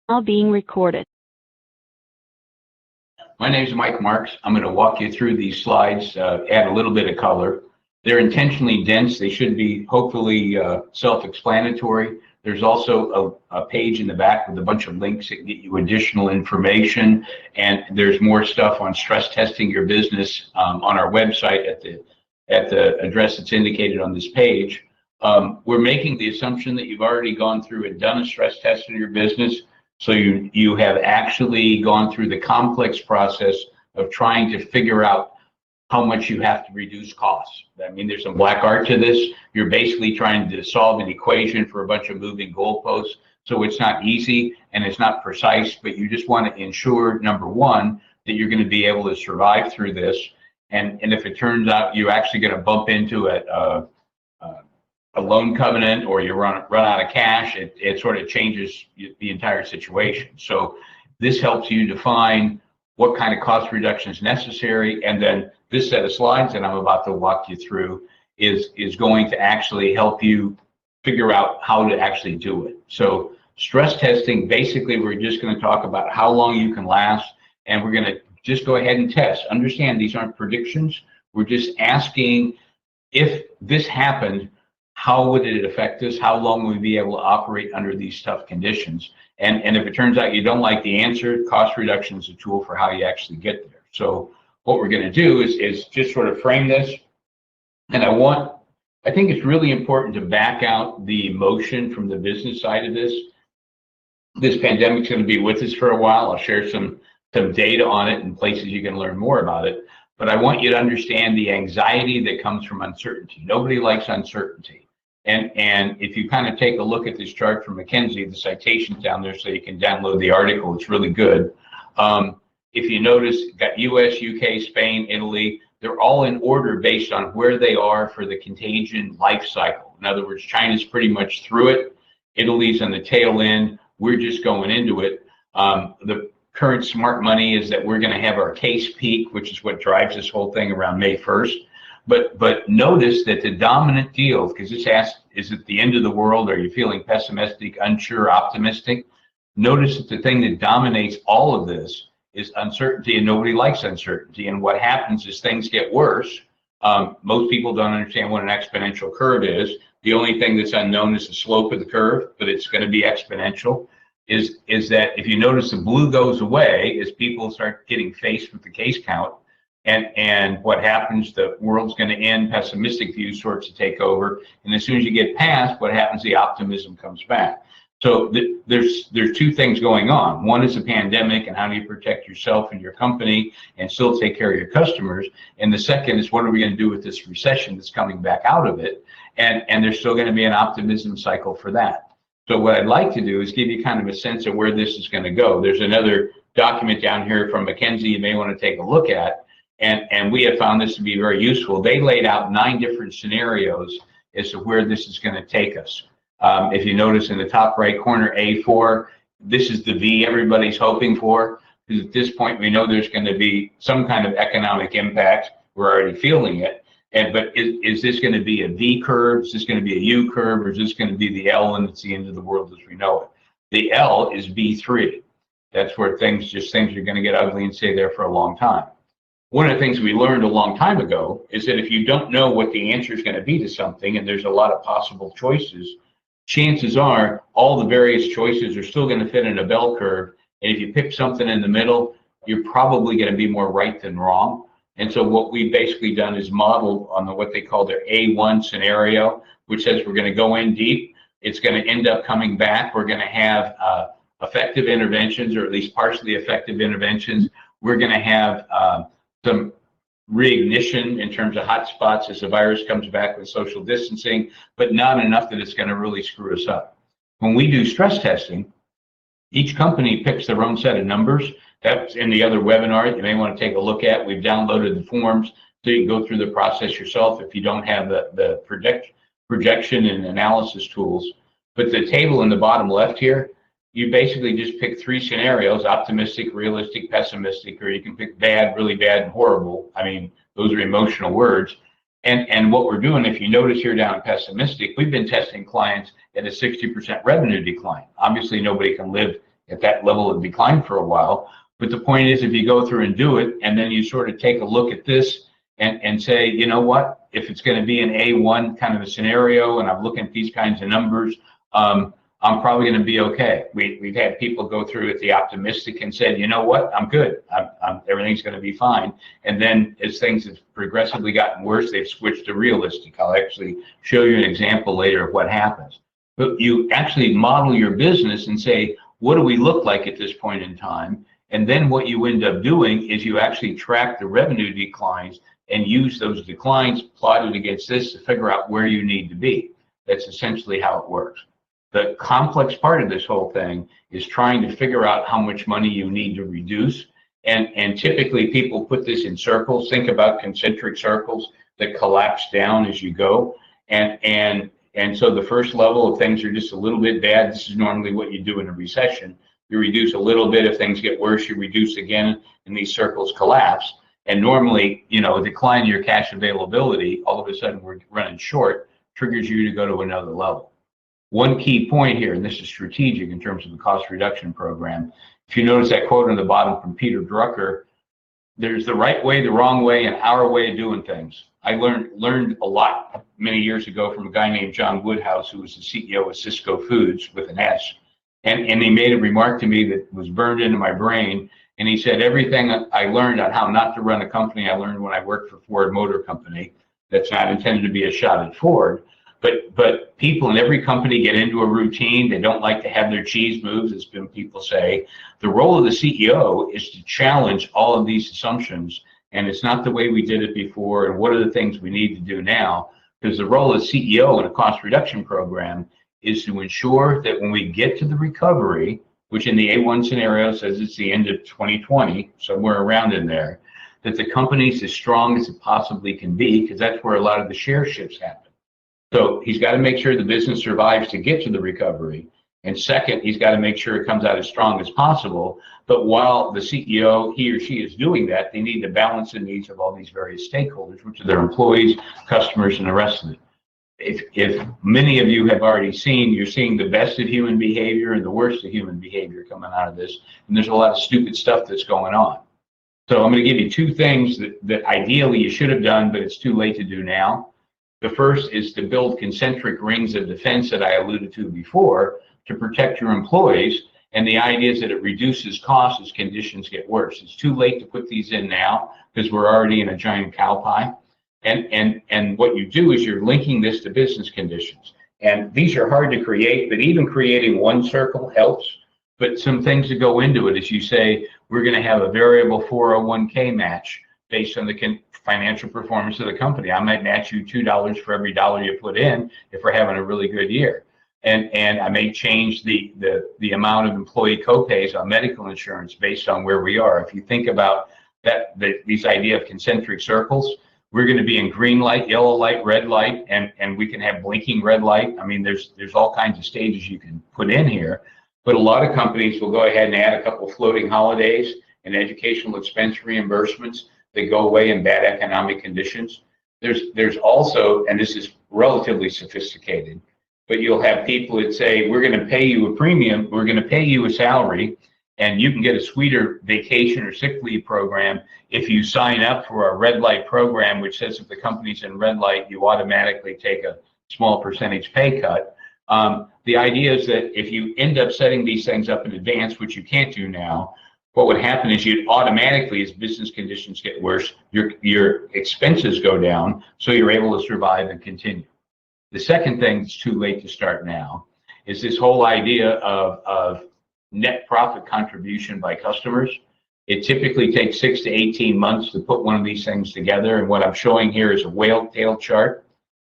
Now being recorded. My name is Mike Marks. I'm going to walk you through these slides, add a little bit of color. They're intentionally dense. They should be hopefully self-explanatory. There's also a page in the back with a bunch of links that get you additional information, and there's more stuff on stress testing your business on our website at the address that's indicated on this page. We're making the assumption that you've already gone through and done a stress test in your business. So you have actually gone through the complex process of trying to figure out how much you have to reduce costs. I mean, there's some black art to this. You're basically trying to solve an equation for a bunch of moving goalposts. So it's not easy and it's not precise, but you just want to ensure, number one, that you're going to be able to survive through this. And if it turns out you're actually going to bump into a loan covenant or you run out of cash, it sort of changes the entire situation. So this helps you define what kind of cost reduction is necessary. And then this set of slides that I'm about to walk you through is going to actually help you figure out how to actually do it. So stress testing, basically, we're just going to talk about how long you can last, and we're going to just go ahead and test. Understand, these aren't predictions. We're just asking, if this happened, how would it affect us? How long would we be able to operate under these tough conditions? And if it turns out you don't like the answer, cost reduction is a tool for how you actually get there. So what we're going to do is just sort of frame this. And I think it's really important to back out the emotion from the business side of this. This pandemic's going to be with us for a while. I'll share some data on it and places you can learn more about it. But I want you to understand the anxiety that comes from uncertainty. Nobody likes uncertainty. And if you kind of take a look at this chart from McKinsey, the citation's down there so you can download the article. It's really good. If you notice, got US, UK, Spain, Italy, they're all in order based on where they are for the contagion life cycle. In other words, China's pretty much through it. Italy's on the tail end. We're just going into it. The current smart money is that we're going to have our case peak, which is what drives this whole thing around May 1st. But notice that the dominant deal, because this asks, is it the end of the world? Are you feeling pessimistic, unsure, optimistic? Notice that the thing that dominates all of this is uncertainty, and nobody likes uncertainty. And what happens is things get worse. Most people don't understand what an exponential curve is. The only thing that's unknown is the slope of the curve, but it's going to be exponential. Is that if you notice the blue goes away as people start getting faced with the case count, and what happens, the world's going to end, pessimistic view starts to take over, and as soon as you get past, what happens, the optimism comes back. So there's two things going on. One is the pandemic and how do you protect yourself and your company and still take care of your customers, and the second is what are we going to do with this recession that's coming back out of it, and there's still going to be an optimism cycle for that. So what I'd like to do is give you kind of a sense of where this is going to go. There's another document down here from McKinsey you may want to take a look at. And we have found this to be very useful. They laid out 9 different scenarios as to where this is going to take us. If you notice in the top right corner, A4, this is the V everybody's hoping for, because at this point we know there's going to be some kind of economic impact. We're already feeling it. But is this going to be a V curve? Is this going to be a U curve? Or is this going to be the L and it's the end of the world as we know it? The L is B3. That's where things are going to get ugly and stay there for a long time. One of the things we learned a long time ago is that if you don't know what the answer is going to be to something, and there's a lot of possible choices, chances are all the various choices are still going to fit in a bell curve. And if you pick something in the middle, you're probably going to be more right than wrong. And so what we've basically done is modeled on what they call their A1 scenario, which says we're going to go in deep. It's going to end up coming back. We're going to have effective interventions, or at least partially effective interventions. We're going to have some reignition in terms of hot spots as the virus comes back with social distancing, but not enough that it's going to really screw us up. When we do stress testing, each company picks their own set of numbers. That's in the other webinar that you may want to take a look at. We've downloaded the forms so you can go through the process yourself if you don't have the projection and analysis tools. But the table in the bottom left here, you basically just pick 3 scenarios: optimistic, realistic, pessimistic, or you can pick bad, really bad, and horrible. I mean, those are emotional words. And what we're doing, if you notice here down at pessimistic, we've been testing clients at a 60% revenue decline. Obviously, nobody can live at that level of decline for a while. But the point is, if you go through and do it, and then you sort of take a look at this and say, you know what, if it's going to be an A1 kind of a scenario, and I'm looking at these kinds of numbers, I'm probably going to be okay. We've had people go through with the optimistic and said, you know what, I'm good. Everything's going to be fine. And then as things have progressively gotten worse, they've switched to realistic. I'll actually show you an example later of what happens. But you actually model your business and say, what do we look like at this point in time? And then what you end up doing is you actually track the revenue declines and use those declines plotted against this to figure out where you need to be. That's essentially how it works. The complex part of this whole thing is trying to figure out how much money you need to reduce. And typically people put this in circles. Think about concentric circles that collapse down as you go. And so the first level of things are just a little bit bad. This is normally what you do in a recession. You reduce a little bit. If things get worse, you reduce again, and these circles collapse. And normally, you know, a decline in your cash availability, all of a sudden we're running short, triggers you to go to another level. One key point here, and this is strategic in terms of the cost reduction program. If you notice that quote on the bottom from Peter Drucker, there's the right way, the wrong way, and our way of doing things. I learned a lot many years ago from a guy named John Woodhouse, who was the CEO of Cisco Foods with an S. And he made a remark to me that was burned into my brain. And he said, everything I learned on how not to run a company, I learned when I worked for Ford Motor Company. That's not intended to be a shot at Ford. But people in every company get into a routine. They don't like to have their cheese moves, as people say. The role of the CEO is to challenge all of these assumptions. And it's not the way we did it before. And what are the things we need to do now? Because the role of CEO in a cost reduction program is to ensure that when we get to the recovery, which in the A1 scenario says it's the end of 2020, somewhere around in there, that the company's as strong as it possibly can be, because that's where a lot of the share shifts happen. So he's got to make sure the business survives to get to the recovery. And second, he's got to make sure it comes out as strong as possible. But while the CEO, he or she is doing that, they need to balance the needs of all these various stakeholders, which are their employees, customers, and the rest of it. If many of you have already seen, you're seeing the best of human behavior and the worst of human behavior coming out of this. And there's a lot of stupid stuff that's going on. So I'm going to give you two things that ideally you should have done, but it's too late to do now. The first is to build concentric rings of defense that I alluded to before to protect your employees. And the idea is that it reduces costs as conditions get worse. It's too late to put these in now because we're already in a giant cow pie. And what you do is you're linking this to business conditions. And these are hard to create, but even creating one circle helps. But some things that go into it is you say, we're going to have a variable 401k match based on the financial performance of the company. I might match you $2 for every dollar you put in if we're having a really good year. And I may change the amount of employee co-pays on medical insurance based on where we are. If you think about that, these idea of concentric circles, we're going to be in green light, yellow light, red light, and we can have blinking red light. I mean, there's all kinds of stages you can put in here. But a lot of companies will go ahead and add a couple floating holidays and educational expense reimbursements that go away in bad economic conditions. There's also, and this is relatively sophisticated, but you'll have people that say, we're going to pay you a premium, we're going to pay you a salary, and you can get a sweeter vacation or sick leave program if you sign up for a red light program, which says if the company's in red light, you automatically take a small percentage pay cut. The idea is that if you end up setting these things up in advance, which you can't do now, what would happen is you'd automatically, as business conditions get worse, your expenses go down, so you're able to survive and continue. The second thing that's too late to start now is this whole idea of net profit contribution by customers. It typically takes 6 to 18 months to put one of these things together. And what I'm showing here is a whale tail chart.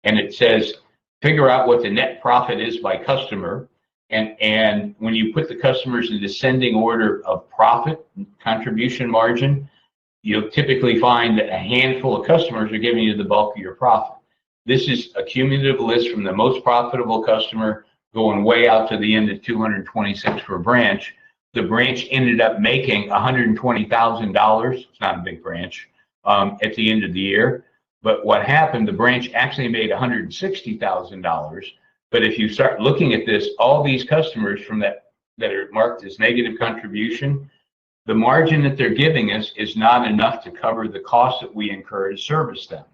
And it says, figure out what the net profit is by customer. And when you put the customers in descending order of profit, contribution margin, you'll typically find that a handful of customers are giving you the bulk of your profit. This is a cumulative list from the most profitable customer going way out to the end of 226 for a branch. The branch ended up making $120,000. It's not a big branch at the end of the year. But what happened, the branch actually made $160,000. But if you start looking at this, all these customers from that that are marked as negative contribution, the margin that they're giving us is not enough to cover the costs that we incur to service them.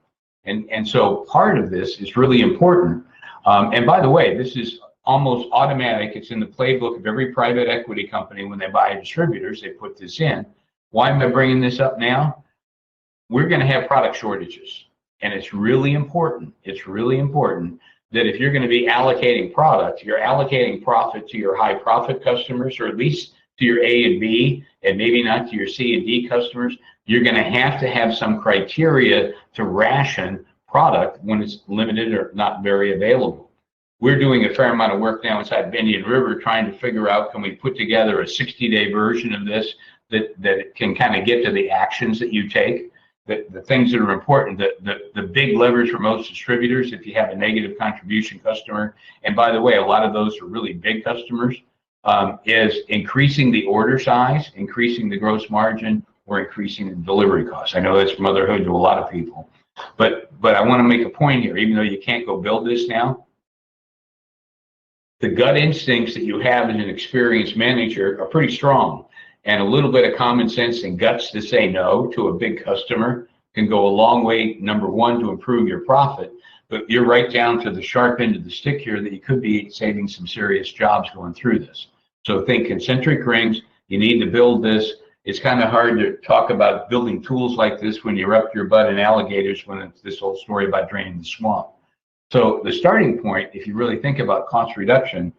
And so part of this is really important. And by the way, this is almost automatic. It's in the playbook of every private equity company. When they buy distributors, they put this in. Why am I bringing this up now? We're going to have product shortages. And it's really important. It's really important that if you're going to be allocating product, you're allocating profit to your high profit customers, or at least to your A and B, and maybe not to your C and D customers. You're going to have some criteria to ration product when it's limited or not very available. We're doing a fair amount of work now inside Indian River trying to figure out, can we put together a 60-day version of this that can kind of get to the actions that you take, the things that are important, the big levers for most distributors if you have a negative contribution customer. And by the way, a lot of those are really big customers. Is increasing the order size, increasing the gross margin, or increasing the delivery costs. I know that's motherhood to a lot of people, but I want to make a point here. Even though you can't go build this now, the gut instincts that you have as an experienced manager are pretty strong, and a little bit of common sense and guts to say no to a big customer can go a long way. Number one, to improve your profit, but you're right down to the sharp end of the stick here that you could be saving some serious jobs going through this. So think concentric rings. You need to build this. It's kind of hard to talk about building tools like this when you're up your butt in alligators, when it's this whole story about draining the swamp. So the starting point, if you really think about cost reduction,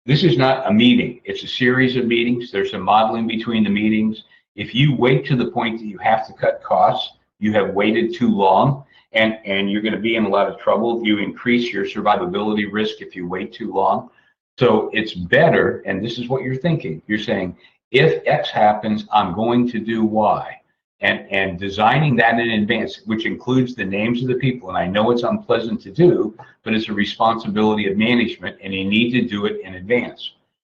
this is not a meeting. It's a series of meetings. There's some modeling between the meetings. If you wait to the point that you have to cut costs, you have waited too long, and you're going to be in a lot of trouble. You increase your survivability risk if you wait too long. So it's better, and this is what you're thinking. You're saying, if X happens, I'm going to do Y. And designing that in advance, which includes the names of the people. And I know it's unpleasant to do, but it's a responsibility of management, and you need to do it in advance.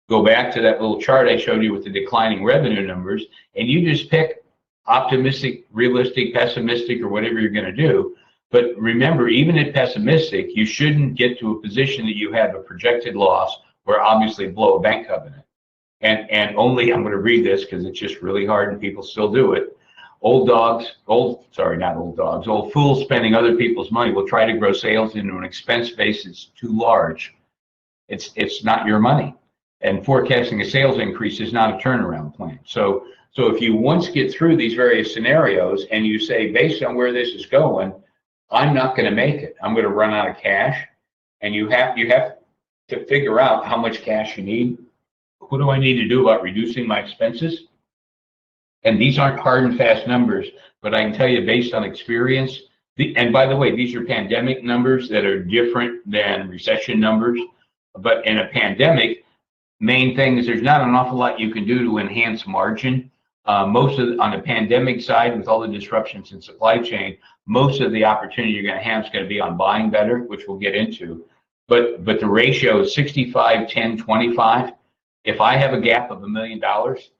Go back to that little chart I showed you with the declining revenue numbers, and you just pick optimistic, realistic, pessimistic, or whatever you're going to do. But remember, even at pessimistic, you shouldn't get to a position that you have a projected loss or obviously blow a bank covenant. And only, I'm going to read this because it's just really hard and people still do it. Old fools spending other people's money will try to grow sales into an expense base that's too large. It's not your money. And forecasting a sales increase is not a turnaround plan. So if you once get through these various scenarios and you say, based on where this is going, I'm not going to make it. I'm going to run out of cash. And you have to figure out how much cash you need. What do I need to do about reducing my expenses? And these aren't hard and fast numbers, but I can tell you based on experience, and by the way, these are pandemic numbers that are different than recession numbers. But in a pandemic, main thing is there's not an awful lot you can do to enhance margin. On the pandemic side, with all the disruptions in supply chain, most of the opportunity you're going to have is going to be on buying better, which we'll get into. But the ratio is 65, 10, 25. If I have a gap of $1 million,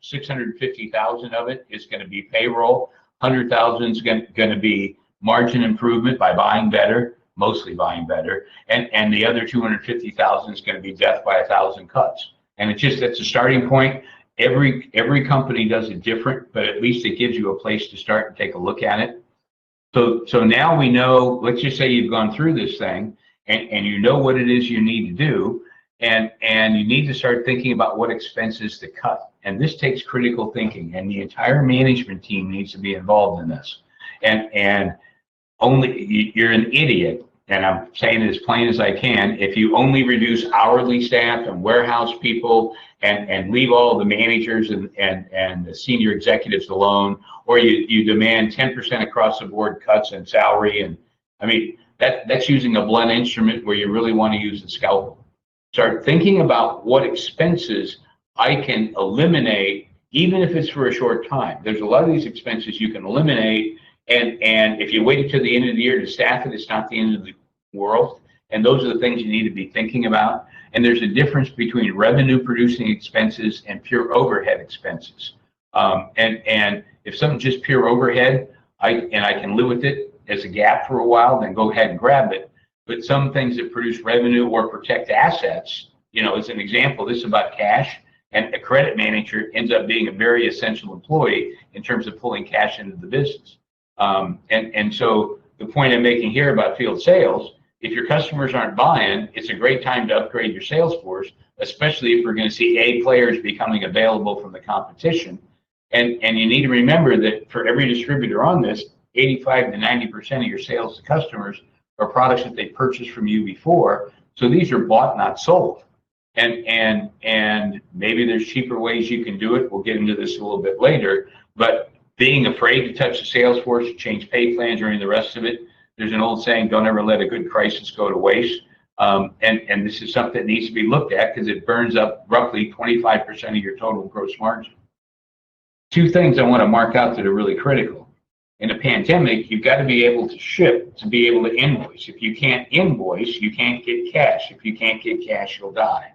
650,000 of it is going to be payroll. 100,000 is going to be margin improvement by buying better, mostly buying better, and the other 250,000 is going to be death by 1,000 cuts. And that's a starting point. Every company does it different, but at least it gives you a place to start and take a look at it. So now we know. Let's just say you've gone through this thing, and you know what it is you need to do. And you need to start thinking about what expenses to cut. And this takes critical thinking, and the entire management team needs to be involved in this. And only you're an idiot, and I'm saying it as plain as I can, if you only reduce hourly staff and warehouse people and leave all the managers and the senior executives alone, or you demand 10% across the board cuts in salary. And I mean, that's using a blunt instrument where you really want to use the scalpel. Start thinking about what expenses I can eliminate, even if it's for a short time. There's a lot of these expenses you can eliminate, and if you wait until the end of the year to staff it, it's not the end of the world. And those are the things you need to be thinking about. And there's a difference between revenue-producing expenses and pure overhead expenses. And if something's just pure overhead, I can live with it as a gap for a while, then go ahead and grab it. But some things that produce revenue or protect assets, as an example, this is about cash, And a credit manager ends up being a very essential employee in terms of pulling cash into the business. And so the point I'm making here about field sales, if your customers aren't buying, it's a great time to upgrade your sales force, especially if we're going to see A players becoming available from the competition. And you need to remember that for every distributor on this, 85 to 90% of your sales to customers are products that they purchased from you before. So these are bought, not sold. And maybe there's cheaper ways you can do it. We'll get into this a little bit later. But being afraid to touch the sales force, change pay plans, or any of the rest of it, there's an old saying, don't ever let a good crisis go to waste. And this is something that needs to be looked at because it burns up roughly 25% of your total gross margin. Two things I want to mark out that are really critical. In a pandemic, you've got to be able to ship to be able to invoice. If you can't invoice, you can't get cash. If you can't get cash, you'll die.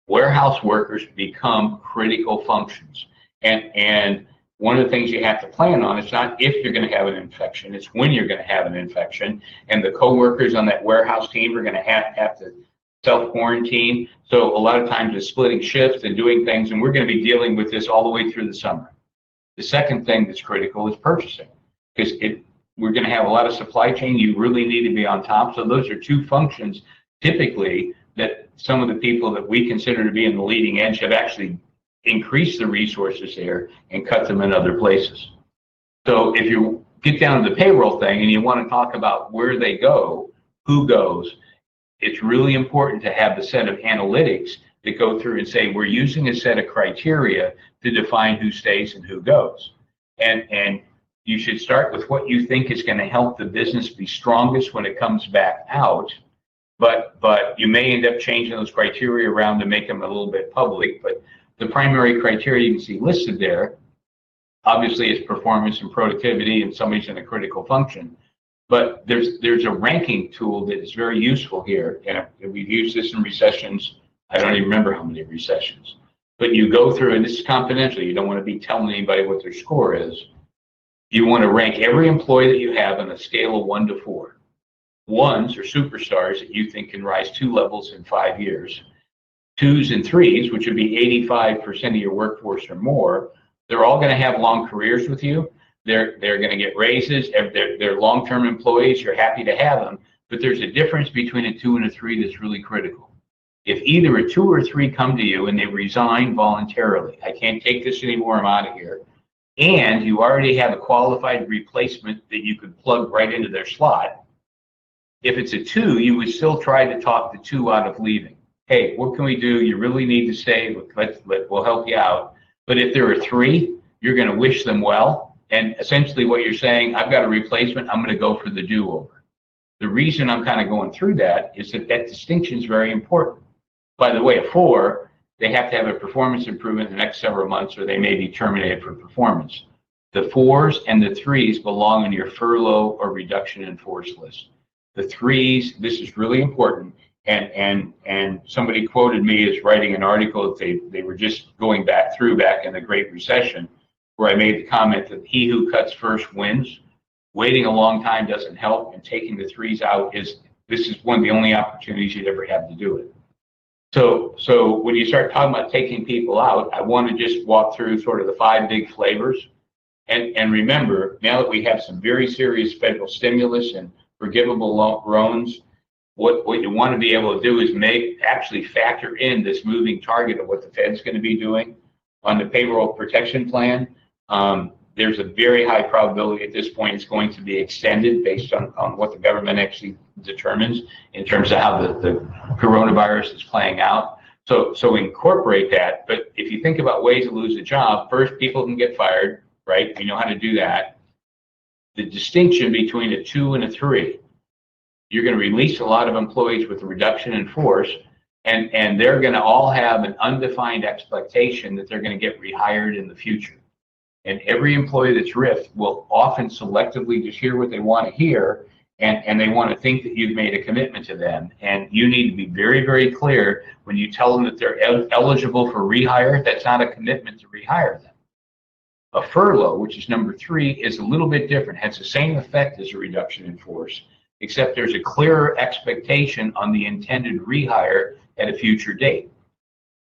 Warehouse workers become critical functions. And one of the things you have to plan on is not if you're going to have an infection, it's when you're going to have an infection. And the coworkers on that warehouse team are going to have to self-quarantine. So a lot of times it's splitting shifts and doing things, and we're going to be dealing with this all the way through the summer. The second thing that's critical is purchasing, because we're going to have a lot of supply chain. You really need to be on top. So those are two functions typically that some of the people that we consider to be in the leading edge have actually increased the resources there and cut them in other places. So if you get down to the payroll thing and you want to talk about where they go, who goes, it's really important to have the set of analytics that go through and say, we're using a set of criteria to define who stays and who goes. And you should start with what you think is going to help the business be strongest when it comes back out. But you may end up changing those criteria around to make them a little bit public. But the primary criteria you can see listed there, obviously, is performance and productivity, and somebody's in a critical function. But there's a ranking tool that is very useful here, and we've used this in recessions. I don't even remember how many recessions. But you go through, and this is confidential. You don't want to be telling anybody what their score is. You want to rank every employee that you have on a scale of 1 to 4. Ones are superstars that you think can rise 2 levels in 5 years. 2s and 3s, which would be 85% of your workforce or more, they're all going to have long careers with you. They're going to get raises. They're long-term employees. You're happy to have them. But there's a difference between a 2 and a 3 that's really critical. If either a 2 or 3 come to you and they resign voluntarily, I can't take this anymore, I'm out of here, and you already have a qualified replacement that you could plug right into their slot, if it's a 2, you would still try to talk the 2 out of leaving. Hey, what can we do? You really need to stay. We'll help you out. But if there are 3, you're going to wish them well. And essentially what you're saying, I've got a replacement, I'm going to go for the do-over. The reason I'm kind of going through that is that distinction is very important. By the way, a 4, they have to have a performance improvement in the next several months, or they may be terminated for performance. The 4s and the 3s belong in your furlough or reduction in force list. The 3s, this is really important. And somebody quoted me as writing an article that they were just going back in the Great Recession, where I made the comment that he who cuts first wins. Waiting a long time doesn't help, and taking the 3s out this is one of the only opportunities you'd ever have to do it. So when you start talking about taking people out, I want to just walk through sort of the 5 big flavors. And remember, now that we have some very serious federal stimulus and forgivable loans, what you want to be able to do is actually factor in this moving target of what the Fed's going to be doing on the payroll protection plan. There's a very high probability at this point it's going to be extended based on what the government actually determines in terms of how the coronavirus is playing out. So incorporate that. But if you think about ways to lose a job, first, people can get fired, right? We know how to do that. The distinction between a 2 and a 3, you're going to release a lot of employees with a reduction in force, and they're going to all have an undefined expectation that they're going to get rehired in the future. And every employee that's riffed will often selectively just hear what they want to hear, and they want to think that you've made a commitment to them. And you need to be very, very clear when you tell them that they're eligible for rehire. That's not a commitment to rehire them. A furlough, which is number 3, is a little bit different, has the same effect as a reduction in force, except there's a clearer expectation on the intended rehire at a future date.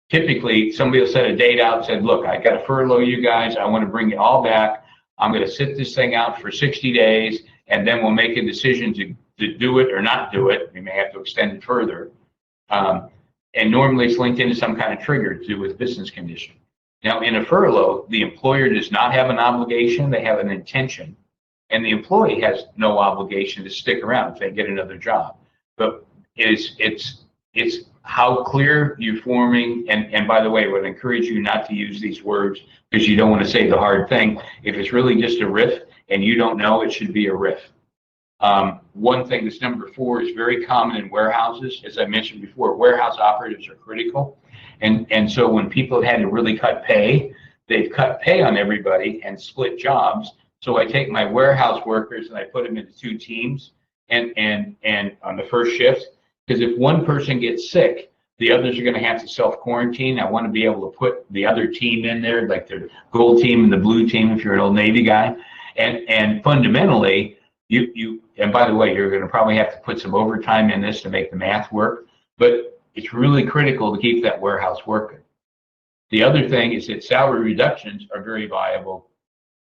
typically somebody will set a date out and said, look, I got to furlough you guys. I want to bring you all back. I'm going to sit this thing out for 60 days, and then we'll make a decision to do it or not do it. We may have to extend it further. And normally it's linked into some kind of trigger to do with business condition. Now, in a furlough, the employer does not have an obligation. They have an intention. And the employee has no obligation to stick around if they get another job. But it's how clear you're forming, and by the way, I would encourage you not to use these words because you don't want to say the hard thing. If it's really just a riff and you don't know, it should be a riff. One thing that's number 4 is very common in warehouses. As I mentioned before, warehouse operatives are critical. And so when people have had to really cut pay, they've cut pay on everybody and split jobs. So I take my warehouse workers and I put them into 2 teams and on the first shift, because if one person gets sick, the others are going to have to self-quarantine. I want to be able to put the other team in there, like the gold team and the blue team if you're an old Navy guy. And fundamentally, and by the way, you're going to probably have to put some overtime in this to make the math work, but it's really critical to keep that warehouse working. The other thing is that salary reductions are very viable,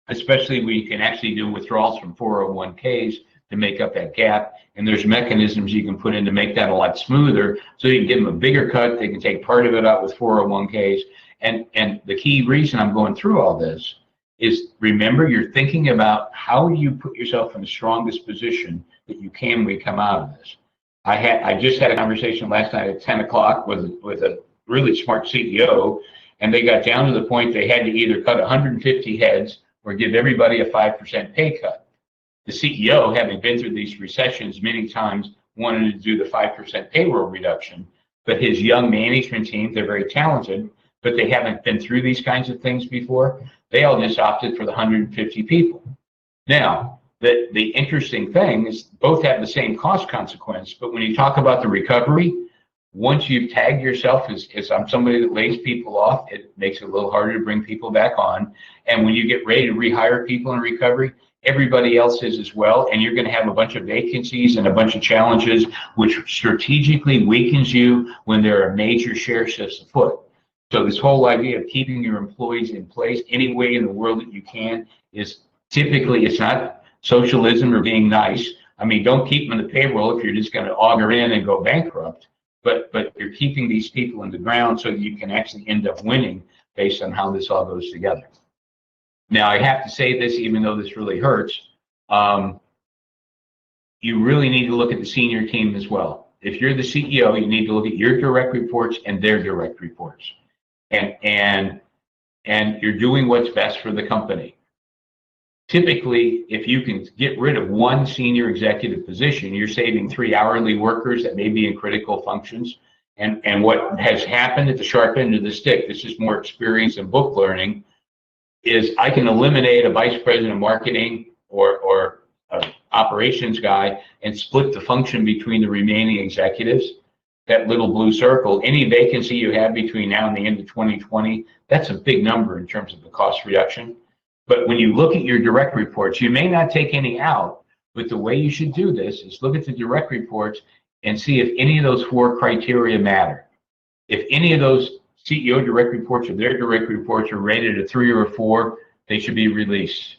especially when you can actually do withdrawals from 401ks to make up that gap. And there's mechanisms you can put in to make that a lot smoother, so you can give them a bigger cut. They can take part of it out with 401ks. And the key reason I'm going through all this is, remember, you're thinking about how you put yourself in the strongest position that you can when you come out of this. I just had a conversation last night at 10 o'clock with a really smart CEO, and they got down to the point they had to either cut 150 heads or give everybody a 5% pay cut. The CEO, having been through these recessions many times, wanted to do the 5% payroll reduction, but his young management team, they're very talented, but they haven't been through these kinds of things before. They all just opted for the 150 people. Now, the interesting thing is both have the same cost consequence, but when you talk about the recovery, once you've tagged yourself as I'm somebody that lays people off, it makes it a little harder to bring people back on. And when you get ready to rehire people in recovery, everybody else is as well, and you're going to have a bunch of vacancies and a bunch of challenges, which strategically weakens you when there are major share shifts afoot. So this whole idea of keeping your employees in place any way in the world that you can is typically, it's not socialism or being nice. I mean, don't keep them in the payroll if you're just going to auger in and go bankrupt. But you're keeping these people in the ground so you can actually end up winning based on how this all goes together. Now, I have to say this, even though this really hurts, you really need to look at the senior team as well. If you're the CEO, you need to look at your direct reports and their direct reports. And you're doing what's best for the company. Typically, if you can get rid of one senior executive position, you're saving 3 hourly workers that may be in critical functions. And what has happened at the sharp end of the stick, this is more experience and book learning, is I can eliminate a vice president of marketing or an operations guy and split the function between the remaining executives. That little blue circle, any vacancy you have between now and the end of 2020, that's a big number in terms of the cost reduction. But when you look at your direct reports, you may not take any out, but the way you should do this is look at the direct reports and see if any of those 4 criteria matter. If any of those CEO direct reports or their direct reports are rated a 3 or a 4, they should be released.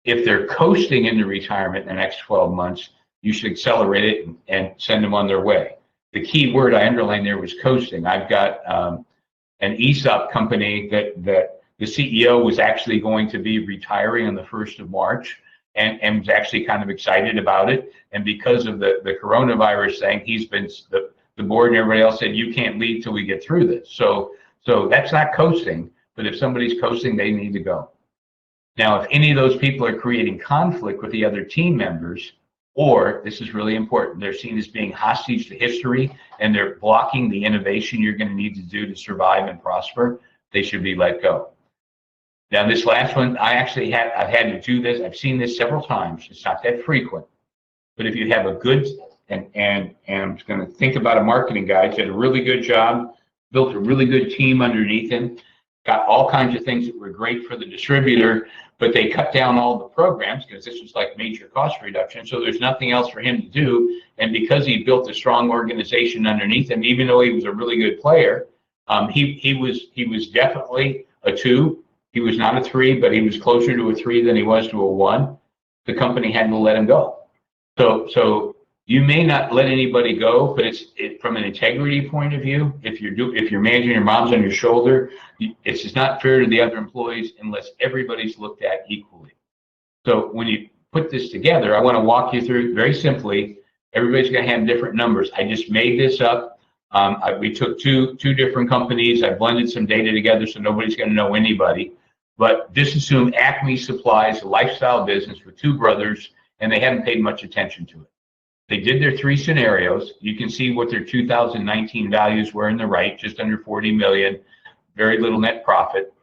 If they're coasting into retirement in the next 12 months, you should accelerate it and send them on their way. The key word I underlined there was coasting. I've got an ESOP company that the CEO was actually going to be retiring on the 1st of March and was actually kind of excited about it. And because of the coronavirus thing, he's been, the board and everybody else said, you can't leave till we get through this. So that's not coasting, but if somebody's coasting, they need to go. Now, if any of those people are creating conflict with the other team members, or, this is really important, they're seen as being hostage to history and they're blocking the innovation you're going to need to do to survive and prosper, they should be let go. Now, this last one, I've had to do this. I've seen this several times. It's not that frequent. But if you have a good, and I'm just going to think about a marketing guy who did a really good job, built a really good team underneath him, got all kinds of things that were great for the distributor, but they cut down all the programs because this was like major cost reduction. So there's nothing else for him to do. And because he built a strong organization underneath him, even though he was a really good player, He was definitely a 2. He was not a 3, but he was closer to a 3 than he was to a 1. The company had to let him go. So you may not let anybody go, but from an integrity point of view. If you're managing your mom's on your shoulder, it's just not fair to the other employees unless everybody's looked at equally. So when you put this together, I want to walk you through very simply. Everybody's going to have different numbers. I just made this up. We took two different companies. I blended some data together so nobody's going to know anybody. But just assume Acme supplies a lifestyle business with 2 brothers, and they haven't paid much attention to it. They did their 3 scenarios. You can see what their 2019 values were in the right, just under 40 million, very little net profit.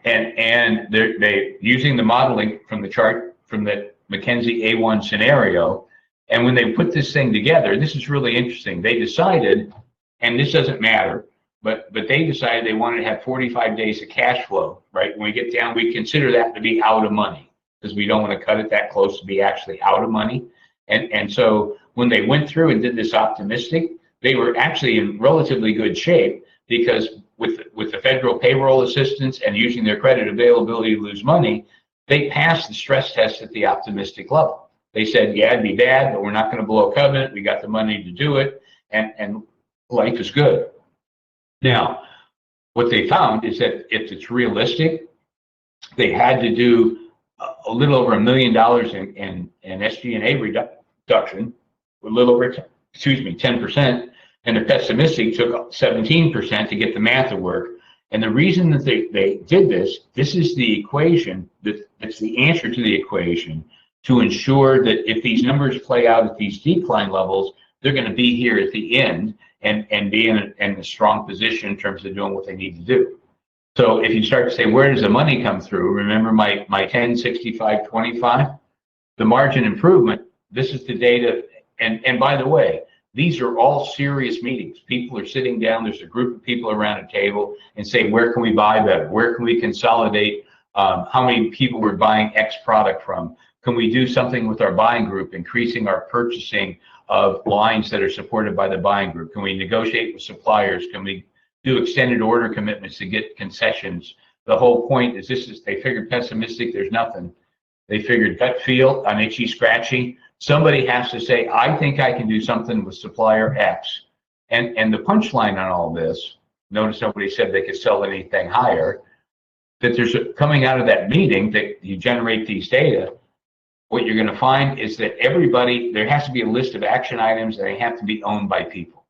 And they using the modeling from the chart from the McKinsey A1 scenario. And when they put this thing together, this is really interesting. They decided, and this doesn't matter, but they decided they wanted to have 45 days of cash flow, right? When we get down, we consider that to be out of money because we don't want to cut it that close to be actually out of money. And so when they went through and did this optimistic, they were actually in relatively good shape because with the federal payroll assistance and using their credit availability to lose money, they passed the stress test at the optimistic level. They said, yeah, it'd be bad, but we're not going to blow a covenant. We got the money to do it, and life is good. Now, what they found is that if it's realistic, they had to do a little over $1 million in SG&A reduction, a little over, 10%, and the pessimistic took 17% to get the math to work. And the reason that they did this is the equation, that's the answer to the equation to ensure that if these numbers play out at these decline levels, they're going to be here at the end and be in a strong position in terms of doing what they need to do. So if you start to say, where does the money come through? Remember my 10, 65, 25? The margin improvement, this is the data. And by the way, these are all serious meetings. People are sitting down. There's a group of people around a table and say, where can we buy better? Where can we consolidate? How many people we're buying X product from? Can we do something with our buying group, increasing our purchasing of lines that are supported by the buying group? Can we negotiate with suppliers? Can we do extended order commitments to get concessions? The whole point is they figured pessimistic, there's nothing. They figured gut feel, on itchy, scratchy. Somebody has to say, I think I can do something with supplier X. And the punchline on all this, notice nobody said they could sell anything higher, that there's coming out of that meeting that you generate these data, what you're going to find is that there has to be a list of action items and they have to be owned by people.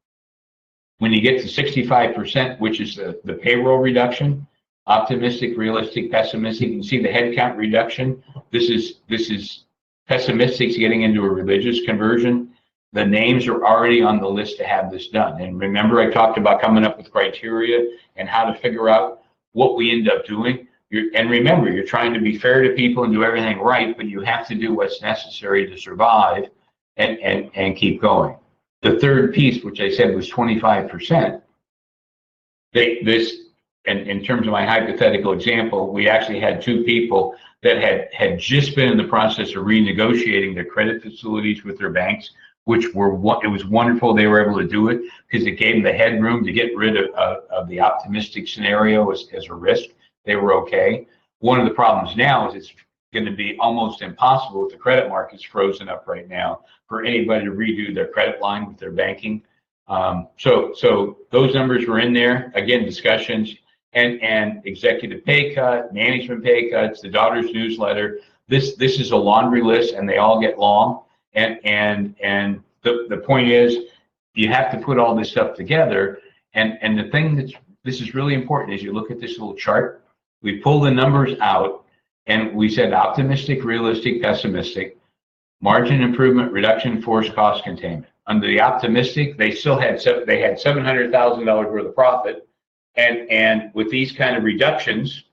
When you get to 65%, which is the payroll reduction, optimistic, realistic, pessimistic, you can see the headcount reduction. This is pessimistic getting into a religious conversion. The names are already on the list to have this done. And remember, I talked about coming up with criteria and how to figure out what we end up doing. And remember, you're trying to be fair to people and do everything right, but you have to do what's necessary to survive and keep going. The third piece, which I said was 25%, and in terms of my hypothetical example, we actually had 2 people that had just been in the process of renegotiating their credit facilities with their banks, it was wonderful they were able to do it because it gave them the headroom to get rid of the optimistic scenario as a risk. They were okay. One of the problems now is it's going to be almost impossible with the credit markets frozen up right now for anybody to redo their credit line with their banking. So those numbers were in there. Again, discussions and executive pay cut, management pay cuts, the daughter's newsletter. This is a laundry list, and they all get long. And the point is, you have to put all this stuff together. And the thing this is really important is you look at this little chart. We pull the numbers out, and we said optimistic, realistic, pessimistic, margin improvement, reduction, force, cost containment. Under the optimistic, they still had $700,000 worth of profit, and with these kind of reductions,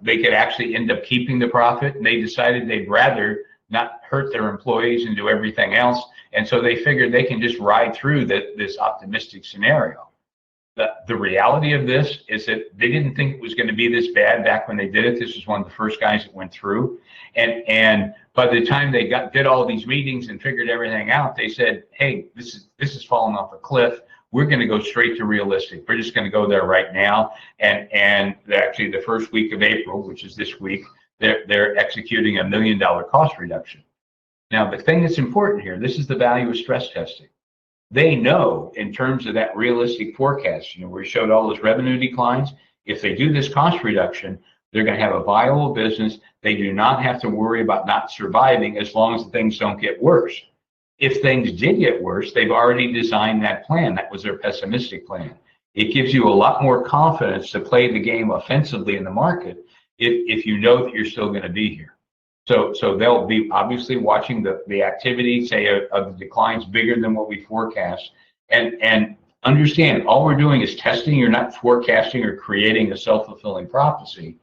they could actually end up keeping the profit. And they decided they'd rather not hurt their employees and do everything else, and so they figured they can just ride through this optimistic scenario. The reality of this is that they didn't think it was going to be this bad back when they did it. This was one of the first guys that went through. And by the time they did all these meetings and figured everything out, they said, hey, this is falling off a cliff. we're going to go straight to realistic. We're just going to go there right now. And actually the first week of April, which is this week, they're executing $1 million cost reduction. Now, the thing that's important here, this is the value of stress testing. They know in terms of that realistic forecast, where we showed all those revenue declines, if they do this cost reduction, they're going to have a viable business. They do not have to worry about not surviving as long as things don't get worse. If things did get worse, they've already designed that plan. That was their pessimistic plan. It gives you a lot more confidence to play the game offensively in the market if you know that you're still going to be here. So they'll be obviously watching the activity, say, of the declines bigger than what we forecast. And understand, all we're doing is testing. You're not forecasting or creating a self-fulfilling prophecy.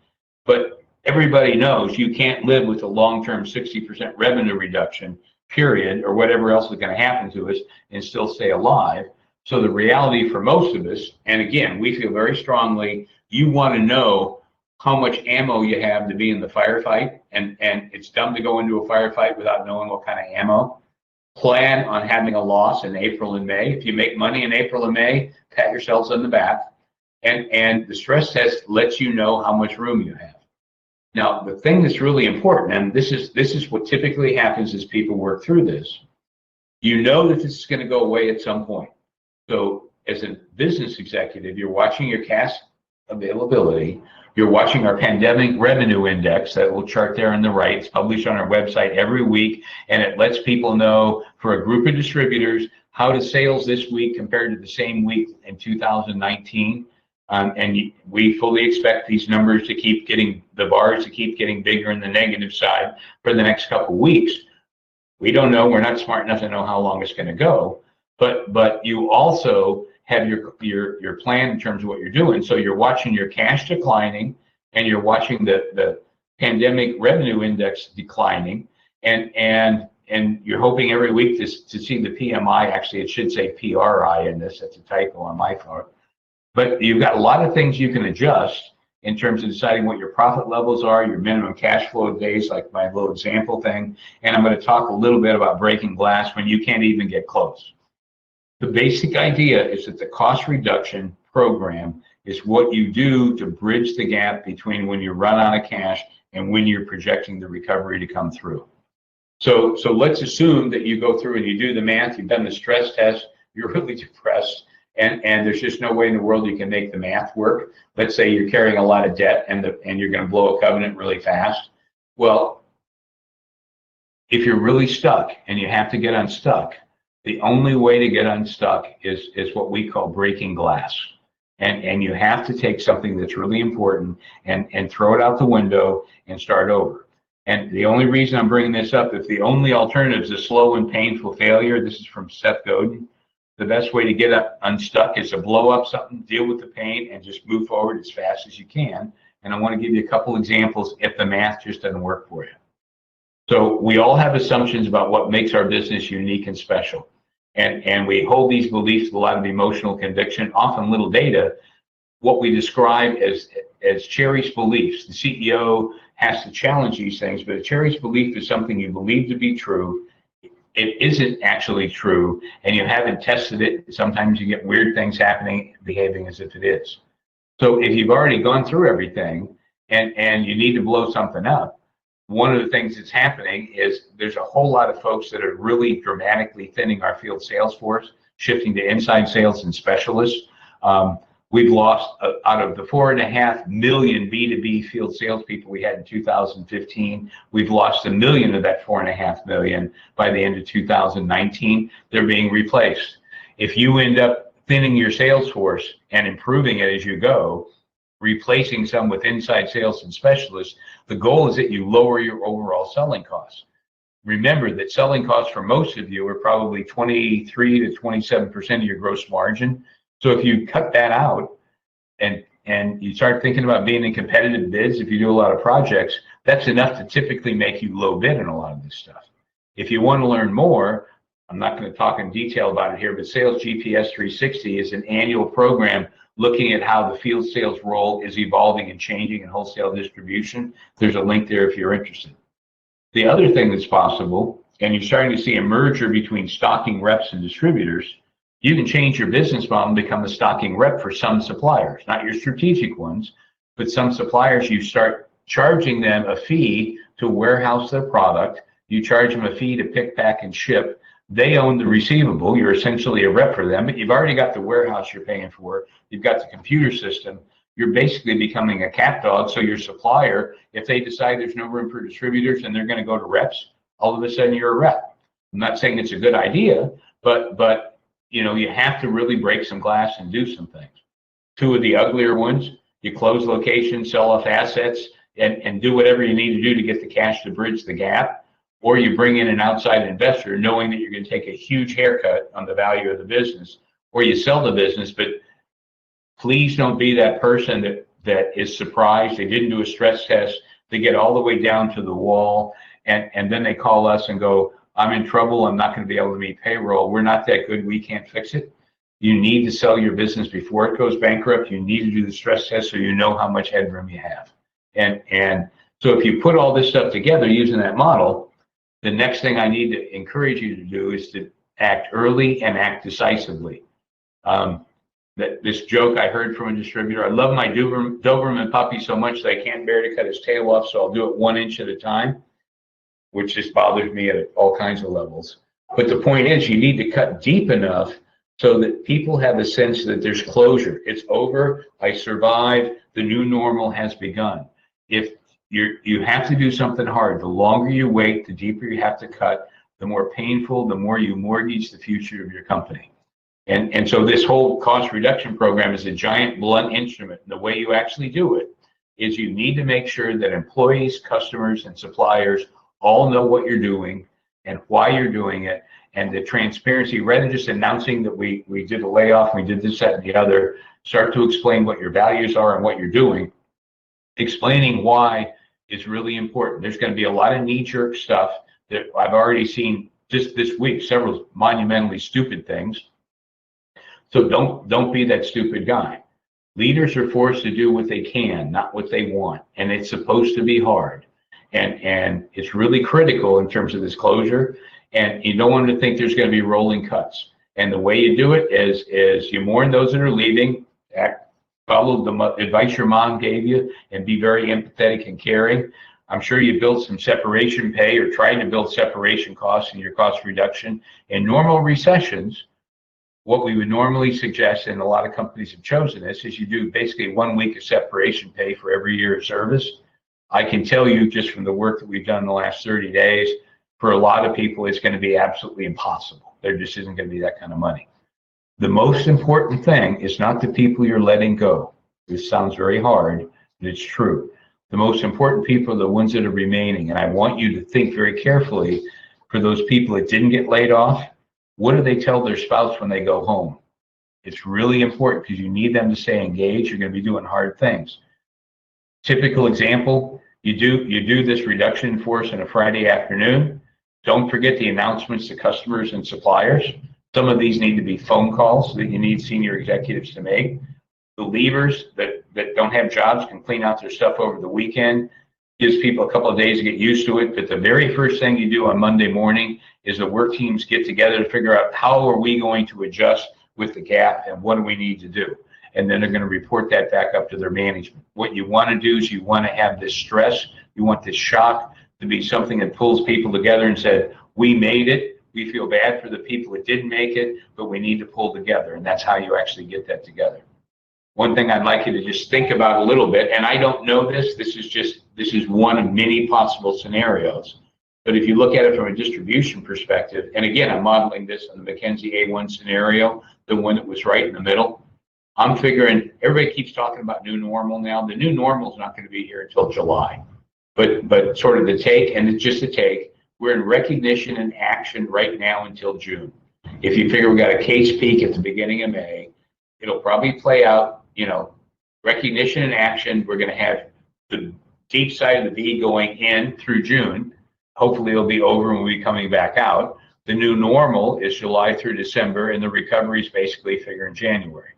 But everybody knows you can't live with a long-term 60% revenue reduction, period, or whatever else is going to happen to us and still stay alive. So the reality for most of us, and again, we feel very strongly, you want to know how much ammo you have to be in the firefight. And it's dumb to go into a firefight without knowing what kind of ammo. Plan on having a loss in April and May. If you make money in April and May, pat yourselves on the back. And the stress test lets you know how much room you have. Now, the thing that's really important, and this is what typically happens as people work through this, you know that this is going to go away at some point. So as a business executive, you're watching your cash availability, you're watching our pandemic revenue index, that little chart there on the right. It's published on our website every week, and it lets people know for a group of distributors how the sales this week compared to the same week in 2019. We fully expect these numbers to keep getting, the bars to keep getting bigger in the negative side for the next couple of weeks. We don't know, we're not smart enough to know how long it's going to go, but you also have your plan in terms of what you're doing. So you're watching your cash declining, and you're watching the pandemic revenue index declining, and you're hoping every week to see the PMI. Actually, it should say PRI in this. That's a typo on my part. But you've got a lot of things you can adjust in terms of deciding what your profit levels are, your minimum cash flow days, like my little example thing. And I'm going to talk a little bit about breaking glass when you can't even get close. The basic idea is that the cost reduction program is what you do to bridge the gap between when you run out of cash and when you're projecting the recovery to come through. So let's assume that you go through and you do the math, you've done the stress test, you're really depressed, and there's just no way in the world you can make the math work. Let's say you're carrying a lot of debt and you're going to blow a covenant really fast. Well, if you're really stuck and you have to get unstuck, the only way to get unstuck is what we call breaking glass. And you have to take something that's really important and throw it out the window and start over. And the only reason I'm bringing this up, if the only alternative is a slow and painful failure, this is from Seth Godin, the best way to get unstuck is to blow up something, deal with the pain, and just move forward as fast as you can. And I want to give you a couple examples if the math just doesn't work for you. So we all have assumptions about what makes our business unique and special. And we hold these beliefs with a lot of emotional conviction, often little data. What we describe as cherished beliefs. The CEO has to challenge these things, but a cherished belief is something you believe to be true. It isn't actually true, and you haven't tested it. Sometimes you get weird things happening, behaving as if it is. So if you've already gone through everything and you need to blow something up, one of the things that's happening is there's a whole lot of folks that are really dramatically thinning our field sales force, shifting to inside sales and specialists. We've lost out of the 4.5 million B2B field salespeople we had in 2015. We've lost 1 million of that 4.5 million by the end of 2019. They're being replaced. If you end up thinning your sales force and improving it as you go, replacing some with inside sales and specialists, the goal is that you lower your overall selling costs. Remember that selling costs for most of you are probably 23 to 27% of your gross margin. So if you cut that out and you start thinking about being in competitive bids, if you do a lot of projects, that's enough to typically make you low bid in a lot of this stuff. If you want to learn more, I'm not going to talk in detail about it here, but Sales GPS 360 is an annual program looking at how the field sales role is evolving and changing in wholesale distribution. There's a link there if you're interested. The other thing that's possible, and you're starting to see a merger between stocking reps and distributors, You can change your business model and become a stocking rep for some suppliers, not your strategic ones, but some suppliers. You start charging them a fee to warehouse their product. You charge them a fee to pick, pack, and ship. They own the receivable. You're essentially a rep for them, but you've already got the warehouse you're paying for. You've got the computer system. You're basically becoming a cat dog. So your supplier, if they decide there's no room for distributors and they're going to go to reps, all of a sudden you're a rep. I'm not saying it's a good idea, but you have to really break some glass and do some things. Two of the uglier ones, you close locations, sell off assets, and do whatever you need to do to get the cash to bridge the gap, or you bring in an outside investor knowing that you're going to take a huge haircut on the value of the business, or you sell the business. But please don't be that person that is surprised they didn't do a stress test. They get all the way down to the wall, and then they call us and go, I'm in trouble. I'm not going to be able to meet payroll. We're not that good. We can't fix it. You need to sell your business before it goes bankrupt. You need to do the stress test so you know how much headroom you have. And so if you put all this stuff together using that model, the next thing I need to encourage you to do is to act early and act decisively. This joke I heard from a distributor, I love my Doberman puppy so much that I can't bear to cut his tail off, so I'll do it 1 inch at a time, which just bothers me at all kinds of levels. But the point is, you need to cut deep enough so that people have a sense that there's closure. It's over. I survived. The new normal has begun. If you have to do something hard, the longer you wait, the deeper you have to cut, the more painful, the more you mortgage the future of your company. And so this whole cost reduction program is a giant blunt instrument. The way you actually do it is you need to make sure that employees, customers, and suppliers all know what you're doing and why you're doing it, and the transparency, rather than just announcing that we did a layoff, we did this, that, and the other. Start to explain what your values are and what you're doing. Explaining why is really important. There's going to be a lot of knee-jerk stuff that I've already seen just this week, several monumentally stupid things. So don't be that stupid guy. Leaders are forced to do what they can, not what they want, and it's supposed to be hard. And it's really critical in terms of this closure. And you don't want to think there's going to be rolling cuts. And the way you do it is you mourn those that are leaving, follow the advice your mom gave you, and be very empathetic and caring. I'm sure you built some separation pay or tried to build separation costs in your cost reduction. In normal recessions, what we would normally suggest, and a lot of companies have chosen this, is you do basically 1 week of separation pay for every year of service. I can tell you just from the work that we've done in the last 30 days, for a lot of people, it's going to be absolutely impossible. There just isn't going to be that kind of money. The most important thing is not the people you're letting go. This sounds very hard, but it's true. The most important people are the ones that are remaining. And I want you to think very carefully for those people that didn't get laid off. What do they tell their spouse when they go home? It's really important because you need them to stay engaged. You're going to be doing hard things. Typical example, you do this reduction in force on a Friday afternoon. Don't forget the announcements to customers and suppliers. Some of these need to be phone calls that you need senior executives to make. The leavers that don't have jobs can clean out their stuff over the weekend. Gives people a couple of days to get used to it. But the very first thing you do on Monday morning is the work teams get together to figure out how are we going to adjust with the gap and what do we need to do. And then they're going to report that back up to their management. What you want to do is you want to have this stress, you want this shock to be something that pulls people together and said, we made it, we feel bad for the people that didn't make it, but we need to pull together. And that's how you actually get that together. One thing I'd like you to just think about a little bit, and I don't know this is one of many possible scenarios. But if you look at it from a distribution perspective, and again, I'm modeling this on the McKinsey A1 scenario, the one that was right in the middle. I'm figuring everybody keeps talking about new normal now. The new normal is not going to be here until July. But sort of the take, and it's just a take, we're in recognition and action right now until June. If you figure we got a case peak at the beginning of May, it'll probably play out, recognition and action. We're going to have the deep side of the V going in through June. Hopefully it'll be over and we'll be coming back out. The new normal is July through December, and the recovery is basically figuring January.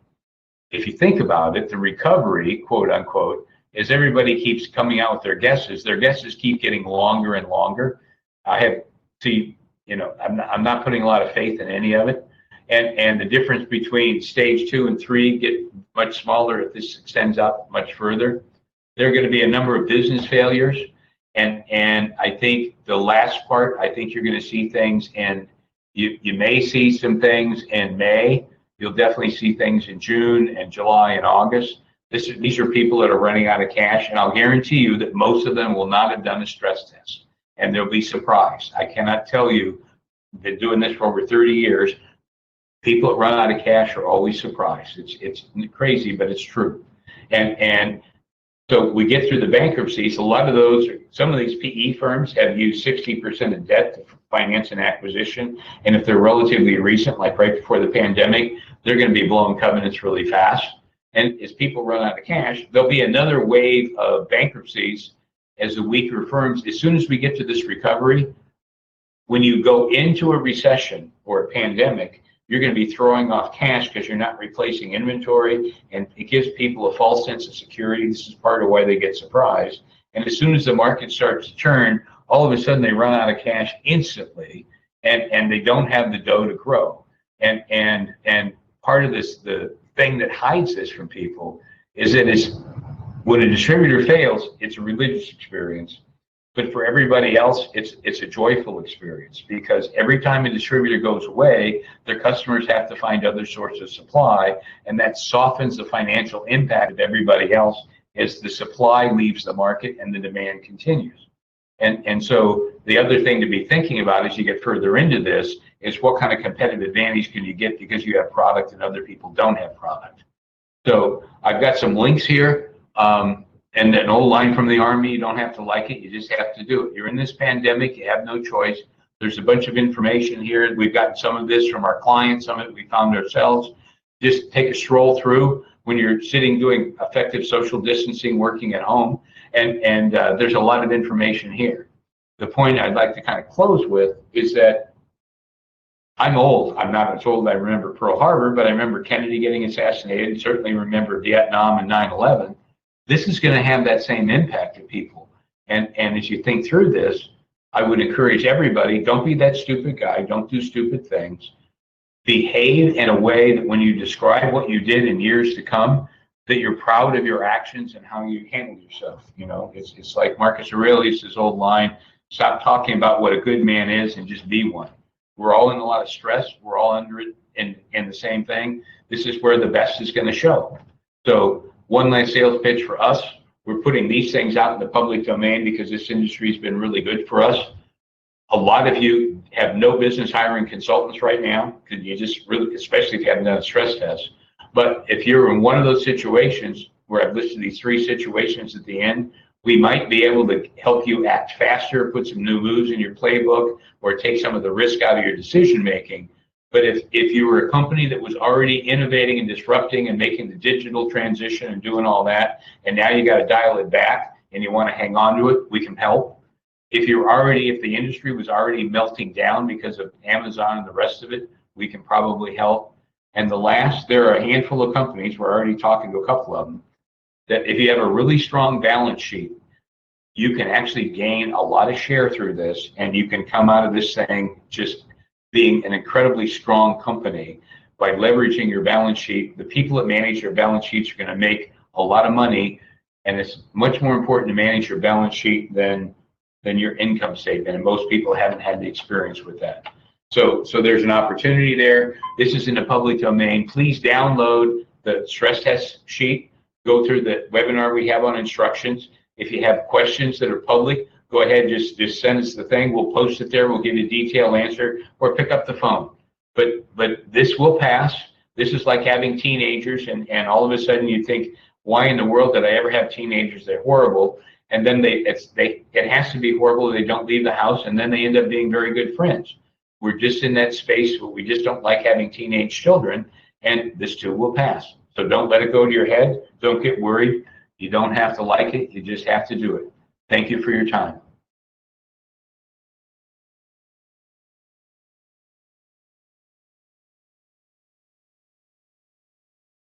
If you think about it, the recovery, quote unquote, as everybody keeps coming out with their guesses keep getting longer and longer. I'm not putting a lot of faith in any of it. and the difference between stage 2 and 3 get much smaller if this extends out much further. There are going to be a number of business failures, and I think the last part, I think you're going to see things, and you may see some things in May. You'll definitely see things in June and July and August. These are people that are running out of cash, and I'll guarantee you that most of them will not have done a stress test, and they'll be surprised. I cannot tell you, been doing this for over 30 years, people that run out of cash are always surprised. It's crazy, but it's true. And so we get through the bankruptcies. A lot of those, some of these PE firms have used 60% of debt to finance an acquisition. And if they're relatively recent, like right before the pandemic, they're going to be blowing covenants really fast. And as people run out of cash, there'll be another wave of bankruptcies as the weaker firms. As soon as we get to this recovery, when you go into a recession or a pandemic, you're going to be throwing off cash because you're not replacing inventory, and it gives people a false sense of security. This is part of why they get surprised. And as soon as the market starts to turn, all of a sudden they run out of cash instantly, and they don't have the dough to grow. And part of this, the thing that hides this from people, is that when a distributor fails, it's a religious experience. But for everybody else, it's a joyful experience, because every time a distributor goes away, their customers have to find other sources of supply, and that softens the financial impact of everybody else as the supply leaves the market and the demand continues. And so the other thing to be thinking about as you get further into this is what kind of competitive advantage can you get because you have product and other people don't have product. So I've got some links here. And an old line from the Army, you don't have to like it, you just have to do it. You're in this pandemic, you have no choice. There's a bunch of information here. We've gotten some of this from our clients, some of it we found ourselves. Just take a stroll through when you're sitting doing effective social distancing, working at home, and there's a lot of information here. The point I'd like to kind of close with is that I'm old. I'm not as old as I remember Pearl Harbor, but I remember Kennedy getting assassinated, certainly remember Vietnam and 9/11. This is going to have that same impact to people. And as you think through this, I would encourage everybody, don't be that stupid guy. Don't do stupid things. Behave in a way that when you describe what you did in years to come, that you're proud of your actions and how you handle yourself. You know, it's like Marcus Aurelius' old line, stop talking about what a good man is and just be one. We're all in a lot of stress. We're all under it in the same thing. This is where the best is going to show. So one last sales pitch for us. We're putting these things out in the public domain because this industry has been really good for us. A lot of you have no business hiring consultants right now because you just really, especially if you haven't done a stress test. But if you're in one of those situations where I've listed these 3 situations at the end, we might be able to help you act faster, put some new moves in your playbook, or take some of the risk out of your decision making. But if you were a company that was already innovating and disrupting and making the digital transition and doing all that, and now you got to dial it back and you want to hang on to it, we can help. If the industry was already melting down because of Amazon and the rest of it, we can probably help. And the last, there are a handful of companies, we're already talking to a couple of them, that if you have a really strong balance sheet, you can actually gain a lot of share through this, and you can come out of this thing just being an incredibly strong company by leveraging your balance sheet. The people that manage your balance sheets are going to make a lot of money, and it's much more important to manage your balance sheet than your income statement, and most people haven't had the experience with that. So there's an opportunity there. This is in the public domain. Please download the stress test sheet, go through the webinar we have on instructions. If you have questions that are public, go ahead, just send us the thing. We'll post it there. We'll give you a detailed answer, or pick up the phone. But this will pass. This is like having teenagers, and all of a sudden you think, why in the world did I ever have teenagers? They're horrible. And then it has to be horrible. They don't leave the house, and then they end up being very good friends. We're just in that space where we just don't like having teenage children, and this too will pass. So don't let it go to your head. Don't get worried. You don't have to like it. You just have to do it. Thank you for your time.